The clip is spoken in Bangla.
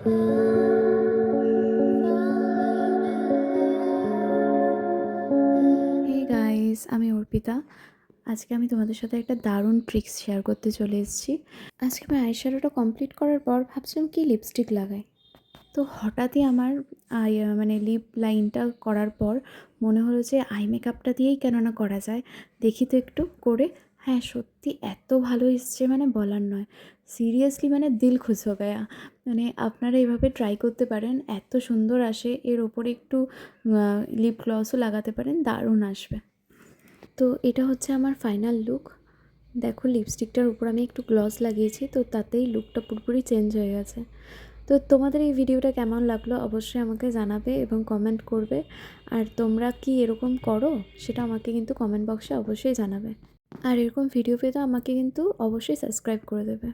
হে গাইস, আমি অর্পিতা। আজকে আমি তোমাদের সাথে একটা দারুণ ট্রিক্স শেয়ার করতে চলে এসেছি। আজকে আমি আইশ্যাডোটা কমপ্লিট করার পর ভাবছিলাম কি লিপস্টিক লাগাই। তো হঠাৎই আমার মানে লিপ লাইনটা করার পর মনে হলো যে আই মেকআপটা দিয়েই কেননা করা যায়, দেখি তো একটু করে। হ্যাঁ, সত্যি এত ভালো এসছে মানে বলার নয়। সিরিয়াসলি মানে দিল খুশ হো গয়া। মানে আপনারা এভাবে ট্রাই করতে পারেন, এত সুন্দর আসে। এর ওপরে একটু লিপ গ্লসও লাগাতে পারেন, দারুণ আসবে। তো এটা হচ্ছে আমার ফাইনাল লুক। দেখো, লিপস্টিকটার উপর আমি একটু গ্লস লাগিয়েছি, তো তাতেই লুকটা পুরোপুরি চেঞ্জ হয়ে গেছে। তো তোমাদের এই ভিডিওটা কেমন লাগলো অবশ্যই আমাকে জানাবে এবং কমেন্ট করবে। আর তোমরা কি এরকম করো সেটা আমাকে কিন্তু কমেন্ট বক্সে অবশ্যই জানাবে। আর এরকম ভিডিও পেতে আমাকে কিন্তু অবশ্যই সাবস্ক্রাইব করে দেবে।